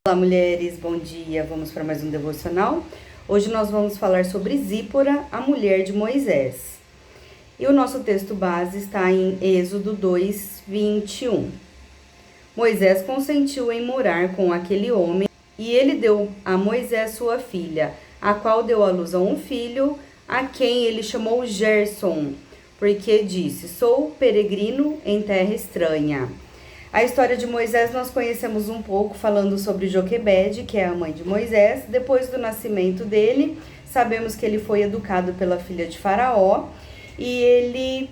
Olá, mulheres, bom dia. Vamos para mais um devocional. Hoje nós vamos falar sobre Zípora, a mulher de Moisés. E o nosso texto base está em Êxodo 2, 21. Moisés consentiu em morar com aquele homem, e ele deu a Moisés sua filha, a qual deu à luz a um filho, a quem ele chamou Gerson, porque disse: sou peregrino em terra estranha. A história de Moisés nós conhecemos um pouco falando sobre Joquebede, que é a mãe de Moisés. Depois do nascimento dele, sabemos que ele foi educado pela filha de Faraó e ele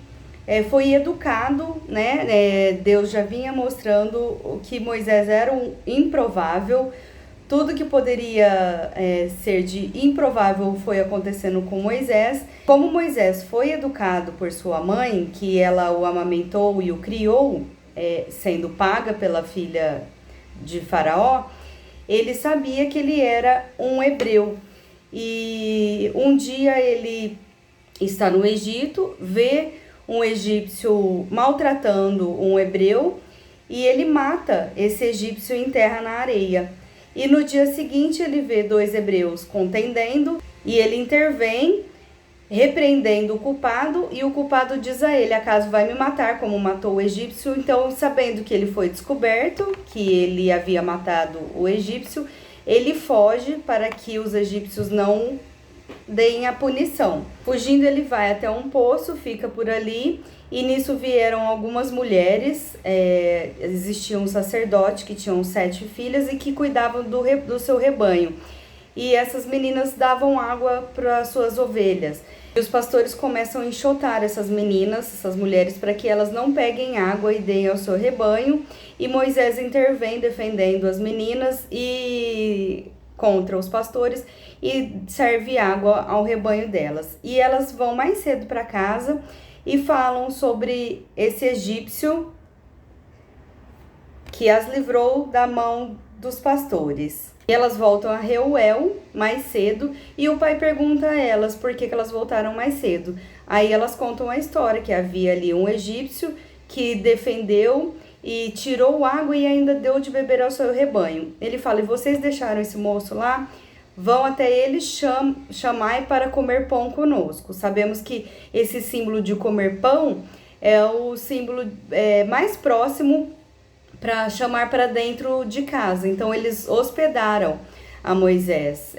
foi educado, né? Deus já vinha mostrando que Moisés era um improvável. Tudo que poderia ser de improvável foi acontecendo com Moisés. Como Moisés foi educado por sua mãe, que ela o amamentou e o criou, sendo paga pela filha de Faraó, ele sabia que ele era um hebreu. E um dia ele está no Egito, vê um egípcio maltratando um hebreu e ele mata esse egípcio e enterra na areia. E no dia seguinte ele vê dois hebreus contendendo e ele intervém, repreendendo o culpado, e o culpado diz a ele: acaso vai me matar como matou o egípcio? Então, sabendo que ele foi descoberto, que ele havia matado o egípcio, ele foge para que os egípcios não deem a punição. Fugindo, ele vai até um poço, fica por ali, e nisso vieram algumas mulheres. Existia um sacerdote que tinha 7 filhas e que cuidavam do seu rebanho. E essas meninas davam água para suas ovelhas. E os pastores começam a enxotar essas meninas, essas mulheres, para que elas não peguem água e deem ao seu rebanho. E Moisés intervém defendendo as meninas e contra os pastores e serve água ao rebanho delas. E elas vão mais cedo para casa e falam sobre esse egípcio que as livrou da mão dos pastores. E elas voltam a Reuel mais cedo e o pai pergunta a elas por que elas voltaram mais cedo. Aí elas contam a história, que havia ali um egípcio que defendeu e tirou água e ainda deu de beber ao seu rebanho. Ele fala: e vocês deixaram esse moço lá? Vão até ele, chamai para comer pão conosco. Sabemos que esse símbolo de comer pão é o símbolo mais próximo para chamar para dentro de casa. Então eles hospedaram a Moisés,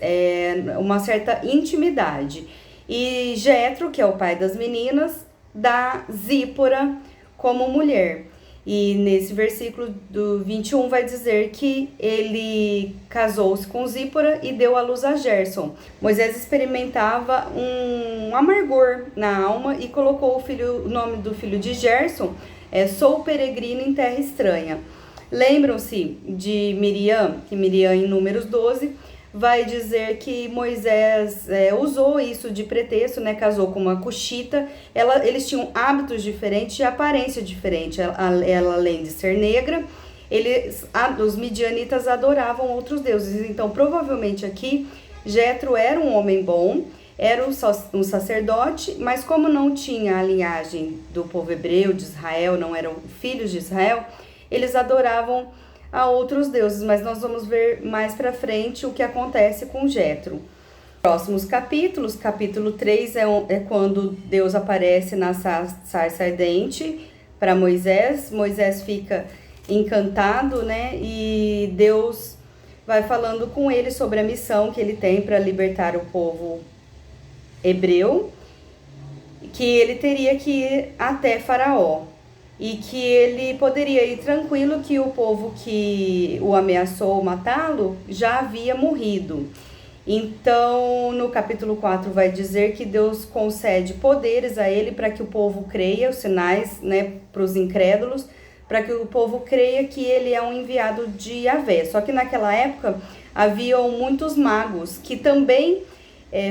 uma certa intimidade. E Jetro, que é o pai das meninas, dá Zípora como mulher. E nesse versículo do 21 vai dizer que ele casou-se com Zípora e deu à luz a Gerson. Moisés experimentava um amargor na alma e colocou o nome do filho de Gerson, sou peregrino em terra estranha. Lembram-se de Miriam, que Miriam em Números 12 vai dizer que Moisés usou isso de pretexto, casou com uma cuxita. Eles tinham hábitos diferentes e aparência diferente. Ela, além de ser negra, os midianitas adoravam outros deuses. Então, provavelmente aqui, Jetro era um homem bom, era um sacerdote, mas como não tinha a linhagem do povo hebreu, de Israel, não eram filhos de Israel, eles adoravam a outros deuses. Mas nós vamos ver mais pra frente o que acontece com Jetro. Próximos capítulos, capítulo 3 é quando Deus aparece na sarça ardente para Moisés. Moisés fica encantado, e Deus vai falando com ele sobre a missão que ele tem para libertar o povo hebreu, que ele teria que ir até Faraó e que ele poderia ir tranquilo, que o povo que o ameaçou matá-lo já havia morrido. Então, no capítulo 4 vai dizer que Deus concede poderes a ele para que o povo creia, os sinais, para os incrédulos, para que o povo creia que ele é um enviado de Yahvé. Só que naquela época haviam muitos magos que também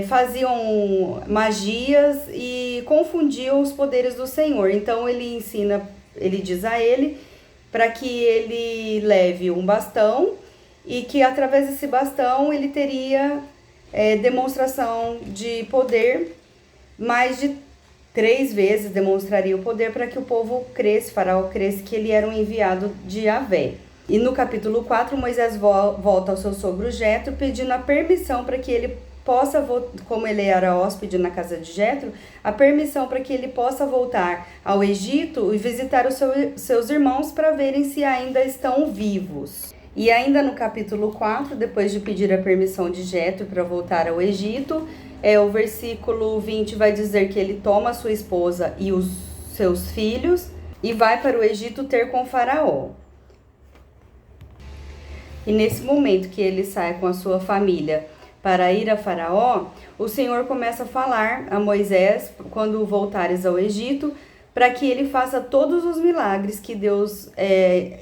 faziam magias e confundiam os poderes do Senhor. Então ele diz a ele para que ele leve um bastão e que através desse bastão ele teria demonstração de poder. Mais de 3 vezes demonstraria o poder para que o povo cresce, Faraó cresce, que ele era um enviado de Yahvé. E no capítulo 4, Moisés volta ao seu sogro Jetro, pedindo a permissão para que ele possa, como ele era hóspede na casa de Jetro, a permissão para que ele possa voltar ao Egito e visitar os seus irmãos para verem se ainda estão vivos. E ainda no capítulo 4, depois de pedir a permissão de Jetro para voltar ao Egito, o versículo 20 vai dizer que ele toma sua esposa e os seus filhos e vai para o Egito ter com Faraó. E nesse momento que ele sai com a sua família para ir a Faraó, o Senhor começa a falar a Moisés, quando voltares ao Egito, para que ele faça todos os milagres que Deus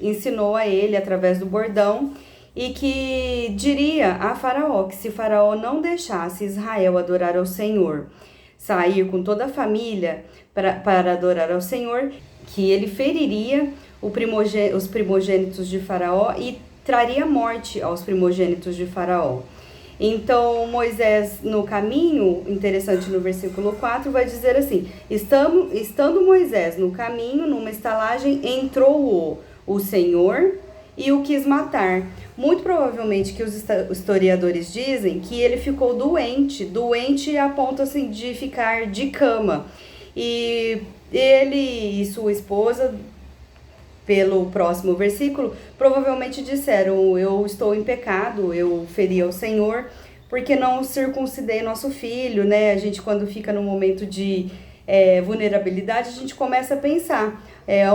ensinou a ele através do bordão, e que diria a Faraó que se Faraó não deixasse Israel adorar ao Senhor, sair com toda a família para adorar ao Senhor, que ele feriria os primogênitos de Faraó e traria morte aos primogênitos de Faraó. Então, Moisés, no caminho, interessante no versículo 4, vai dizer assim: estando Moisés no caminho, numa estalagem, entrou o Senhor e o quis matar. Muito provavelmente que os historiadores dizem que ele ficou doente a ponto assim, de ficar de cama. E ele e sua esposa, pelo próximo versículo, provavelmente disseram: eu estou em pecado, eu feri ao Senhor, porque não circuncidei nosso filho, né? A gente, quando fica no momento de vulnerabilidade, a gente começa a pensar,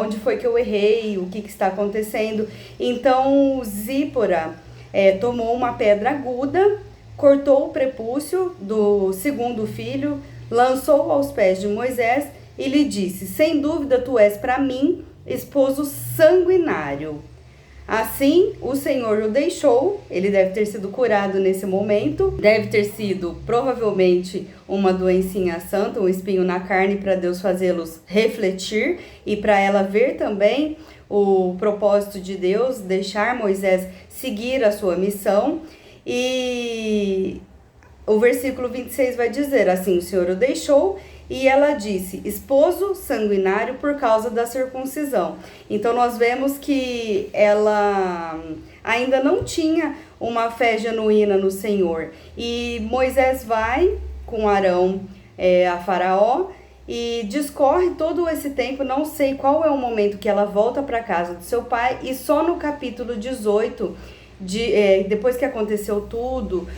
onde foi que eu errei, o que está acontecendo. Então, Zípora tomou uma pedra aguda, cortou o prepúcio do segundo filho, lançou aos pés de Moisés e lhe disse: sem dúvida tu és para mim esposo sanguinário. Assim, o Senhor o deixou. Ele deve ter sido curado nesse momento. Deve ter sido, provavelmente, uma doencinha santa, um espinho na carne, para Deus fazê-los refletir e para ela ver também o propósito de Deus, deixar Moisés seguir a sua missão. E o versículo 26 vai dizer assim: o Senhor o deixou. E ela disse: esposo sanguinário por causa da circuncisão. Então nós vemos que ela ainda não tinha uma fé genuína no Senhor. E Moisés vai com Arão a Faraó e discorre todo esse tempo. Não sei qual é o momento que ela volta para casa do seu pai, e só no capítulo 18, depois que aconteceu tudo,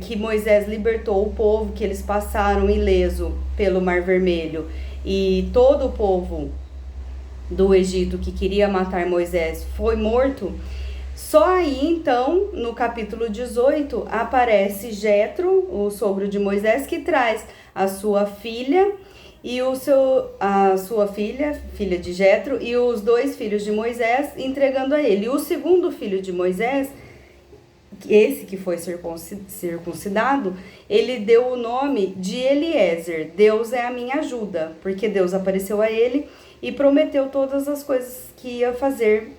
que Moisés libertou o povo, que eles passaram ileso pelo Mar Vermelho, e todo o povo do Egito que queria matar Moisés foi morto. Só aí, então, no capítulo 18, aparece Jetro, o sogro de Moisés, que traz a sua filha e a sua filha de Jetro, e os dois filhos de Moisés, entregando a ele. E o segundo filho de Moisés, esse que foi circuncidado, ele deu o nome de Eliezer. Deus é a minha ajuda, porque Deus apareceu a ele e prometeu todas as coisas que ia fazer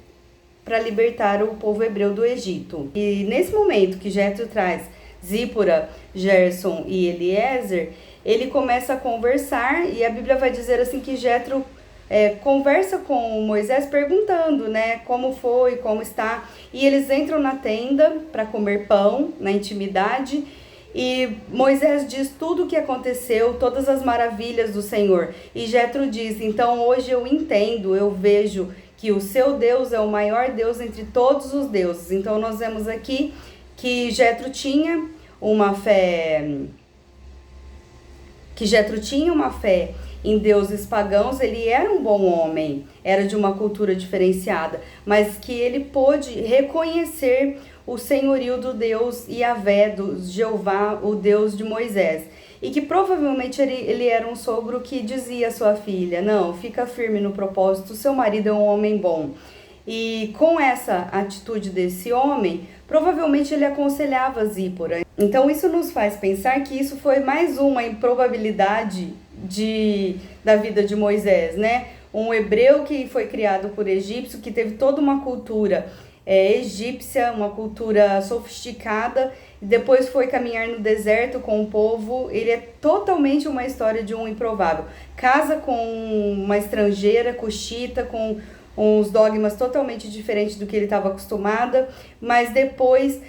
para libertar o povo hebreu do Egito. E nesse momento que Jetro traz Zípora, Gerson e Eliezer, ele começa a conversar, e a Bíblia vai dizer assim que Jetro conversa com Moisés perguntando, né, como foi, como está. E eles entram na tenda para comer pão, na intimidade, e Moisés diz tudo o que aconteceu, todas as maravilhas do Senhor. E Jetro diz: então hoje eu entendo, eu vejo que o seu Deus é o maior Deus entre todos os deuses. Então nós vemos aqui que Jetro tinha uma fé em deuses pagãos. Ele era um bom homem, era de uma cultura diferenciada, mas que ele pôde reconhecer o senhorio do Deus Yahvé, do Jeová, o Deus de Moisés. E que provavelmente ele era um sogro que dizia à sua filha: não, fica firme no propósito, seu marido é um homem bom. E com essa atitude desse homem, provavelmente ele aconselhava Zípora. Então isso nos faz pensar que isso foi mais uma improbabilidade da vida de Moisés, né? Um hebreu que foi criado por egípcio, que teve toda uma cultura egípcia, uma cultura sofisticada, e depois foi caminhar no deserto com o povo. Ele é totalmente uma história de um improvável. Casa com uma estrangeira, cuxita, com uns dogmas totalmente diferentes do que ele estava acostumada, mas depois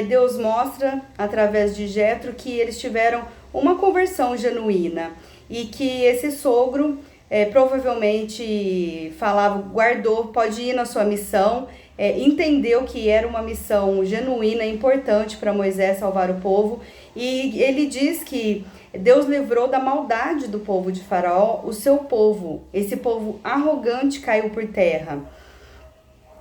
Deus mostra, através de Jetro, que eles tiveram uma conversão genuína e que esse sogro provavelmente guardou, pode ir na sua missão, entendeu que era uma missão genuína, importante para Moisés salvar o povo, e ele diz que Deus livrou da maldade do povo de Faraó o seu povo. Esse povo arrogante caiu por terra.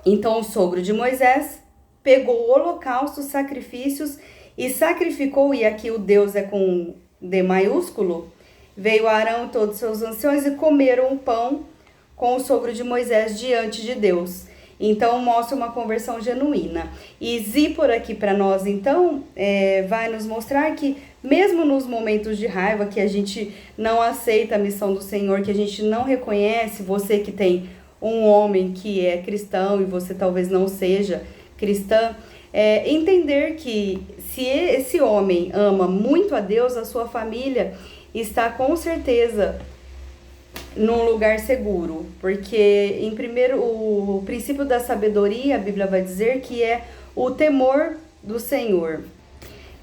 Então o sogro de Moisés pegou o holocausto, sacrifícios e sacrificou, e aqui o Deus é com D maiúsculo. Veio Arão e todos os seus anciões e comeram o pão com o sogro de Moisés diante de Deus. Então mostra uma conversão genuína. E Zípora aqui para nós, então, vai nos mostrar que mesmo nos momentos de raiva, que a gente não aceita a missão do Senhor, que a gente não reconhece, você que tem um homem que é cristão e você talvez não seja cristã, entender que se esse homem ama muito a Deus, a sua família está com certeza num lugar seguro, porque o princípio da sabedoria, a Bíblia vai dizer que é o temor do Senhor.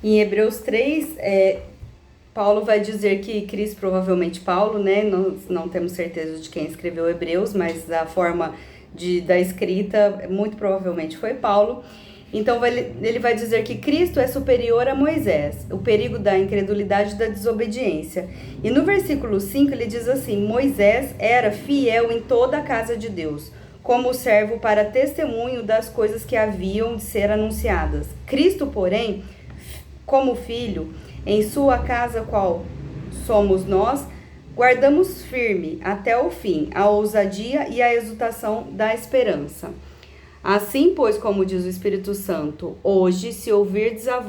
Em Hebreus 3, Paulo vai dizer que Cristo, provavelmente Paulo, né? Nós não temos certeza de quem escreveu Hebreus, mas a forma da escrita, muito provavelmente foi Paulo. Então ele vai dizer que Cristo é superior a Moisés, o perigo da incredulidade e da desobediência. E no versículo 5 ele diz assim: Moisés era fiel em toda a casa de Deus, como servo para testemunho das coisas que haviam de ser anunciadas. Cristo, porém, como filho, em sua casa, qual somos nós, guardamos firme até o fim a ousadia e a exultação da esperança. Assim, pois, como diz o Espírito Santo, hoje, se ouvirdes a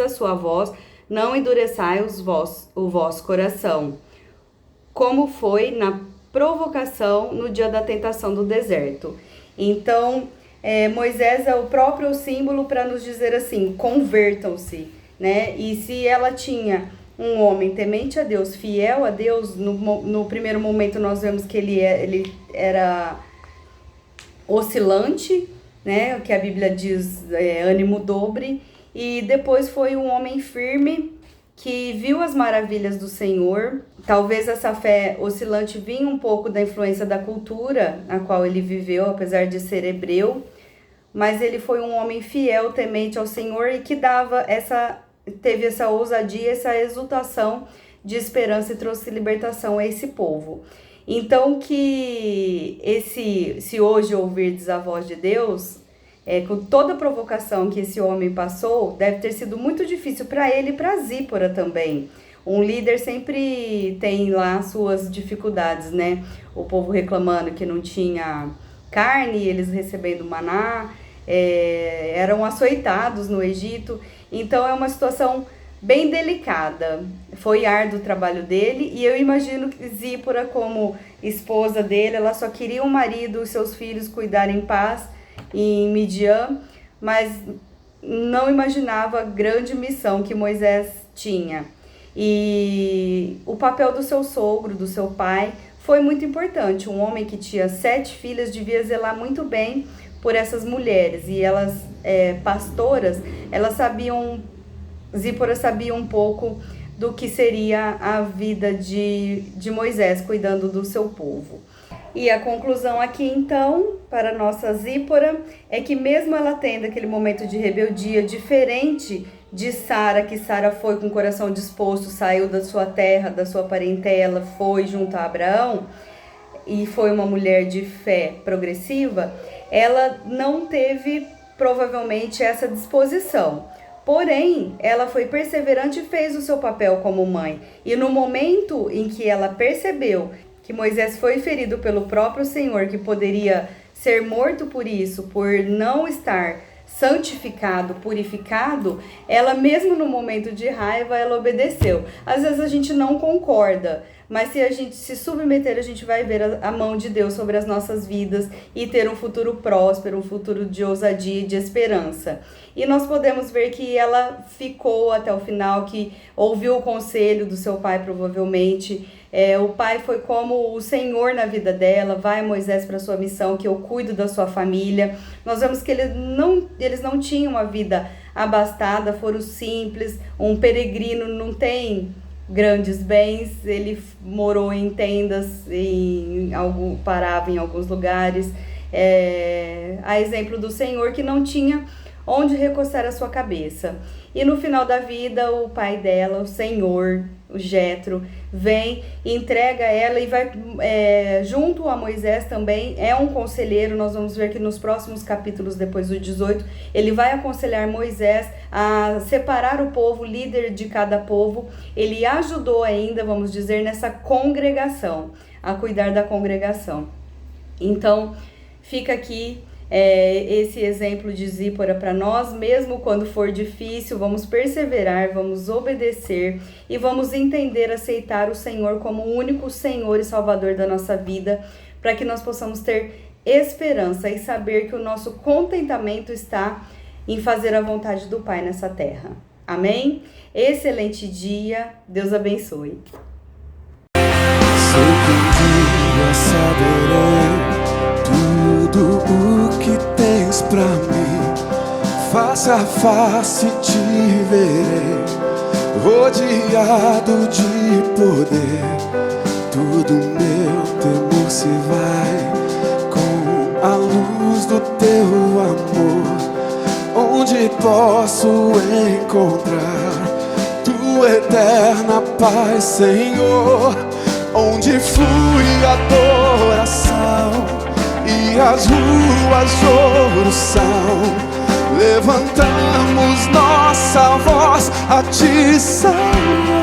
sua voz, não endureçai o vosso coração, como foi na provocação no dia da tentação do deserto. Então, Moisés é o próprio símbolo para nos dizer assim, convertam-se, né? E se ela tinha um homem temente a Deus, fiel a Deus, no primeiro momento nós vemos que ele era oscilante, né? O que a Bíblia diz, ânimo dobre, e depois foi um homem firme que viu as maravilhas do Senhor. Talvez essa fé oscilante vinha um pouco da influência da cultura na qual ele viveu, apesar de ser hebreu, mas ele foi um homem fiel, temente ao Senhor e que teve essa ousadia, essa exultação de esperança e trouxe libertação a esse povo. Então que se hoje ouvirdes a voz de Deus, com toda a provocação que esse homem passou, deve ter sido muito difícil para ele e para Zípora também. Um líder sempre tem lá suas dificuldades, né? O povo reclamando que não tinha carne, eles recebendo maná, eram açoitados no Egito. Então é uma situação bem delicada. Foi árduo o trabalho dele e eu imagino que Zípora, como esposa dele, ela só queria o marido e seus filhos cuidarem em paz em Midian, mas não imaginava a grande missão que Moisés tinha. E o papel do seu sogro, do seu pai, foi muito importante. Um homem que tinha 7 filhas devia zelar muito bem por essas mulheres. E elas, pastoras, Zípora sabia um pouco do que seria a vida de Moisés, cuidando do seu povo. E a conclusão aqui, então, para a nossa Zípora, é que mesmo ela tendo aquele momento de rebeldia diferente de Sara, que Sara foi com o coração disposto, saiu da sua terra, da sua parentela, foi junto a Abraão, e foi uma mulher de fé progressiva, ela não teve, provavelmente, essa disposição. Porém, ela foi perseverante e fez o seu papel como mãe. E no momento em que ela percebeu que Moisés foi ferido pelo próprio Senhor, que poderia ser morto por isso, por não estar santificado, purificado, ela mesmo no momento de raiva, ela obedeceu. Às vezes a gente não concorda, mas se a gente se submeter, a gente vai ver a mão de Deus sobre as nossas vidas e ter um futuro próspero, um futuro de ousadia e de esperança. E nós podemos ver que ela ficou até o final, que ouviu o conselho do seu pai, provavelmente, O pai foi como o Senhor na vida dela. Vai, Moisés, para sua missão, que eu cuido da sua família. Nós vemos que eles não tinham uma vida abastada, foram simples. Um peregrino não tem grandes bens, ele morou em tendas, parava em alguns lugares. A exemplo do Senhor, que não tinha onde recostar a sua cabeça. E no final da vida, o pai dela, o Senhor, o Jetro, vem, entrega ela e vai junto a Moisés também, é um conselheiro. Nós vamos ver que nos próximos capítulos, depois do 18, ele vai aconselhar Moisés a separar o povo, líder de cada povo. Ele ajudou ainda, vamos dizer, nessa congregação, a cuidar da congregação. Então, fica aqui esse exemplo de Zípora para nós. Mesmo quando for difícil, vamos perseverar, vamos obedecer e vamos entender, aceitar o Senhor como o único Senhor e Salvador da nossa vida, para que nós possamos ter esperança e saber que o nosso contentamento está em fazer a vontade do Pai nessa terra. Amém? Excelente dia, Deus abençoe. Sei que um dia saberei tudo o que tens pra mim, face a face te verei, rodeado de poder. Todo meu temor se vai com a luz do teu amor, onde posso encontrar tua eterna paz, Senhor, onde flui adoração e as ruas de ouro são. Levantamos nossa voz a te saudar.